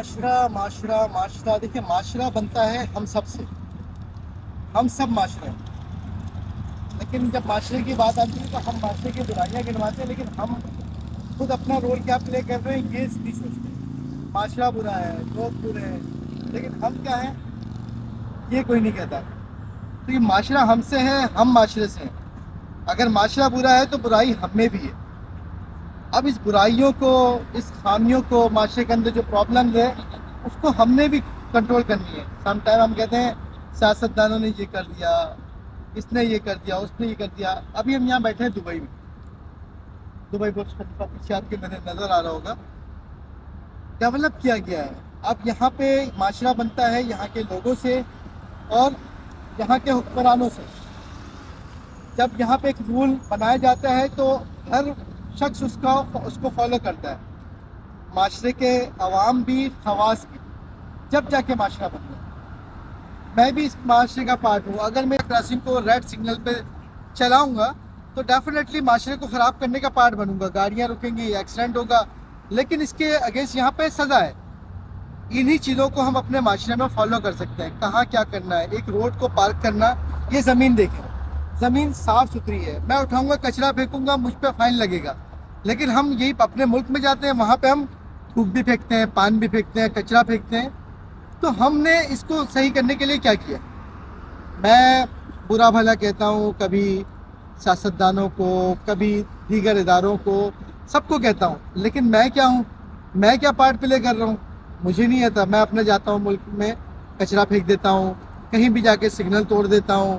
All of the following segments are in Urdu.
معاشرہ دیکھیں، معاشرہ بنتا ہے ہم سب سے، ہم سب معاشرہ ہیں۔ لیکن جب معاشرے کی بات آتی ہے تو ہم معاشرے کی برائیاں گنواتے ہیں، لیکن ہم خود اپنا رول کیا پلے کر رہے ہیں یہ نہیں سوچتے۔ معاشرہ برا ہے، لوگ برے ہیں، لیکن ہم کیا ہیں یہ کوئی نہیں کہتا۔ تو یہ معاشرہ ہم سے ہے، ہم معاشرے سے ہیں۔ اگر معاشرہ برا ہے تو برائی ہم میں بھی ہے۔ اب اس برائیوں کو، اس خامیوں کو، معاشرے کے اندر جو پرابلمز ہے اس کو ہم نے بھی کنٹرول کرنی ہے۔ سم ٹائم ہم کہتے ہیں سیاستدانوں نے یہ کر دیا، اس نے یہ کر دیا، اس نے یہ کر دیا۔ ابھی ہم یہاں بیٹھے ہیں دبئی میں، دبئی برج خلیفہ پیچھے آپ کے میرے نظر آ رہا ہوگا، ڈیولپ کیا گیا ہے۔ اب یہاں پہ معاشرہ بنتا ہے یہاں کے لوگوں سے اور یہاں کے حکمرانوں سے۔ جب یہاں پہ ایک رول بنایا جاتا ہے تو ہر شخص اس کو فالو کرتا ہے، معاشرے کے عوام بھی، خواص بھی، جب جا کے معاشرہ بنتا ہے۔ میں بھی اس معاشرے کا پارٹ ہوں۔ اگر میں کراسنگ کو ریڈ سگنل پہ چلاؤں گا تو ڈیفینیٹلی معاشرے کو خراب کرنے کا پارٹ بنوں گا، گاڑیاں رکیں گی، ایکسیڈنٹ ہوگا، لیکن اس کے اگینسٹ یہاں پہ سزا ہے۔ انہی چیزوں کو ہم اپنے معاشرے میں فالو کر سکتے ہیں۔ کہاں کیا کرنا ہے، ایک روڈ کو پارک کرنا، یہ زمین دیکھیں، زمین صاف ستھری ہے، میں اٹھاؤں گا کچرا پھینکوں گا مجھ پہ فائن لگے گا، لیکن ہم یہی اپنے ملک میں جاتے ہیں وہاں پہ ہم تھوک بھی پھینکتے ہیں، پان بھی پھینکتے ہیں، کچرا پھینکتے ہیں۔ تو ہم نے اس کو صحیح کرنے کے لیے کیا کیا؟ میں برا بھلا کہتا ہوں، کبھی سیاستدانوں کو، کبھی دیگر اداروں کو، سب کو کہتا ہوں، لیکن میں کیا ہوں، میں کیا پارٹ پلے کر رہا ہوں؟ مجھے نہیں آتا۔ میں اپنے جاتا ہوں ملک میں کچرا پھینک دیتا ہوں، کہیں بھی جا کے سگنل توڑ دیتا ہوں،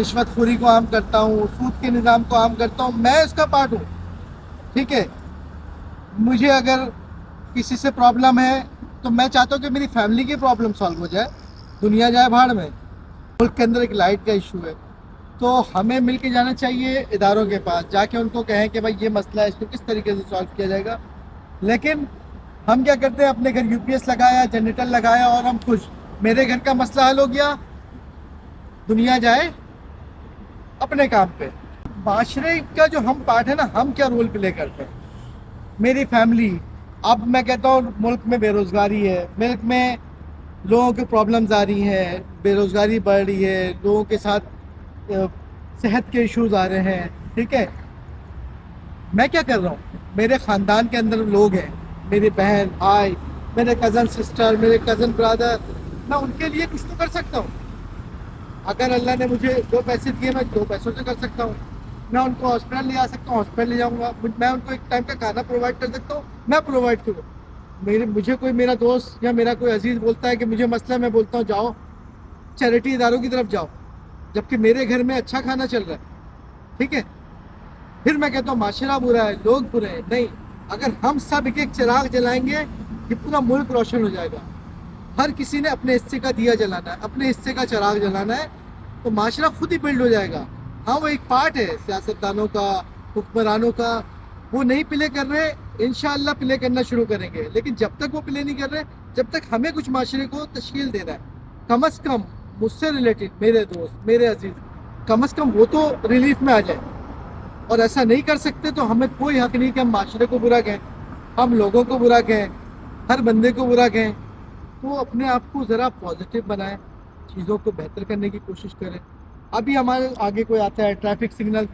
رشوت خوری کو عام کرتا ہوں، سود کے نظام کو عام کرتا ہوں، میں اس کا پارٹ ہوں۔ ٹھیک ہے، مجھے اگر کسی سے پرابلم ہے تو میں چاہتا ہوں کہ میری فیملی کی پرابلم سالو ہو جائے، دنیا جائے بھاڑ میں۔ ملک کے اندر ایک لائٹ کا ایشو ہے تو ہمیں مل کے جانا چاہیے اداروں کے پاس، جا کے ان کو کہیں کہ بھائی یہ مسئلہ ہے، اس کو کس طریقے سے سالو کیا جائے گا۔ لیکن ہم کیا کرتے ہیں، اپنے گھر یو پی ایس لگایا، جنریٹر لگایا اور ہم خوش، میرے گھر کا مسئلہ حل ہو گیا، دنیا جائے اپنے کام پہ۔ معاشرے کا جو ہم پارٹ ہے نا، ہم کیا رول پلے کرتے ہیں؟ میری فیملی، اب میں کہتا ہوں ملک میں بے روزگاری ہے، ملک میں لوگوں کی پرابلمز آ رہی ہیں، بے روزگاری بڑھ رہی ہے، لوگوں کے ساتھ صحت کے ایشوز آ رہے ہیں۔ ٹھیک ہے، میں کیا کر رہا ہوں؟ میرے خاندان کے اندر لوگ ہیں، میری بہن، بھائی، میرے کزن سسٹر، میرے کزن برادر، میں ان کے لیے کچھ تو کر سکتا ہوں۔ اگر اللہ نے مجھے 2 پیسے دیے میں 2 پیسوں سے کر سکتا ہوں۔ میں ان کو ہاسپٹل لے جا سکتا ہوں، ہاسپٹل لے جاؤں گا۔ میں ان کو ایک ٹائم کا کھانا پرووائڈ کر سکتا ہوں، میں پرووائڈ کروں۔ مجھے کوئی میرا دوست یا میرا کوئی عزیز بولتا ہے کہ مجھے مسئلہ، میں بولتا ہوں جاؤ چیریٹی اداروں کی طرف جاؤ، جبکہ میرے گھر میں اچھا کھانا چل رہا ہے۔ ٹھیک ہے، پھر میں کہتا ہوں معاشرہ برا ہے، لوگ برے ہیں، نہیں۔ اگر ہم سب ایک ایک چراغ جلائیں گے یہ پورا ملک روشن ہو جائے گا۔ ہر کسی نے اپنے حصے کا دیا جلانا ہے، اپنے حصے کا چراغ جلانا ہے، تو معاشرہ خود ہی بلڈ ہو جائے گا۔ ہاں وہ ایک پارٹ ہے سیاستدانوں کا، حکمرانوں کا، وہ نہیں پلے کر رہے، انشاءاللہ پلے کرنا شروع کریں گے، لیکن جب تک وہ پلے نہیں کر رہے، جب تک ہمیں کچھ معاشرے کو تشکیل دینا ہے، کم از کم مجھ سے ریلیٹڈ میرے دوست، میرے عزیز، کم از کم وہ تو ریلیف میں آ جائے۔ اور ایسا نہیں کر سکتے تو ہمیں کوئی حق نہیں کہ ہم معاشرے کو برا کہیں، ہم لوگوں کو برا کہیں، ہر بندے کو برا کہیں۔ تو اپنے آپ کو ذرا پازیٹیو بنائیں، چیزوں کو بہتر کرنے کی کوشش کریں۔ ابھی ہمارے آگے کوئی آتا ہے ٹریفک سگنل،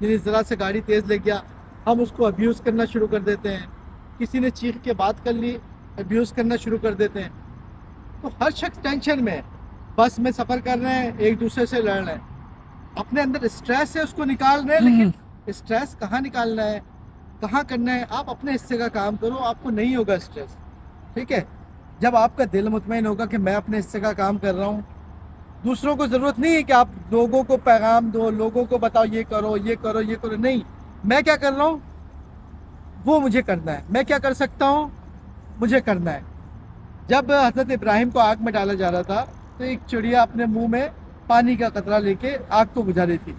یعنی ذرا سے گاڑی تیز لے گیا، ہم اس کو ابیوز کرنا شروع کر دیتے ہیں، کسی نے چیخ کے بات کر لی، ابیوز کرنا شروع کر دیتے ہیں۔ تو ہر شخص ٹینشن میں ہے، بس میں سفر کر رہے ہیں، ایک دوسرے سے لڑ رہے ہیں، اپنے اندر اسٹریس ہے اس کو نکال رہے ہیں، لیکن اسٹریس کہاں نکالنا ہے، کہاں کرنا ہے؟ آپ اپنے حصے کا کام کرو، آپ کو نہیں ہوگا اسٹریس۔ ٹھیک ہے، جب آپ کا دل مطمئن ہوگا کہ میں اپنے حصے کا کام کر رہا ہوں، دوسروں کو ضرورت نہیں ہے کہ آپ لوگوں کو پیغام دو، لوگوں کو بتاؤ یہ کرو، یہ کرو، یہ کرو، نہیں۔ میں کیا کر رہا ہوں وہ مجھے کرنا ہے، میں کیا کر سکتا ہوں مجھے کرنا ہے۔ جب حضرت ابراہیم کو آگ میں ڈالا جا رہا تھا تو ایک چڑیا اپنے منہ میں پانی کا قطرہ لے کے آگ کو بجھا رہی تھی۔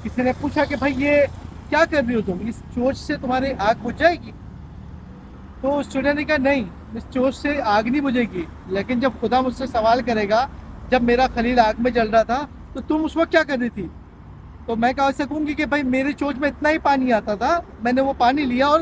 کسی نے پوچھا کہ بھائی یہ کیا کر رہی ہو تم، اس چوچ سے تمہاری آگ بجھ جائے گی؟ تو اس چڑیا نے کہا نہیں، اس چوچ سے آگ نہیں بجھے گی، لیکن جب خدا مجھ سے سوال کرے گا جب میرا خلیل آگ میں جل رہا تھا تو تم اس وقت کیا کر رہی تھی، تو میں کہہ سکوں گی کہ بھائی میری چوچ میں اتنا ہی پانی آتا تھا، میں نے وہ پانی لیا اور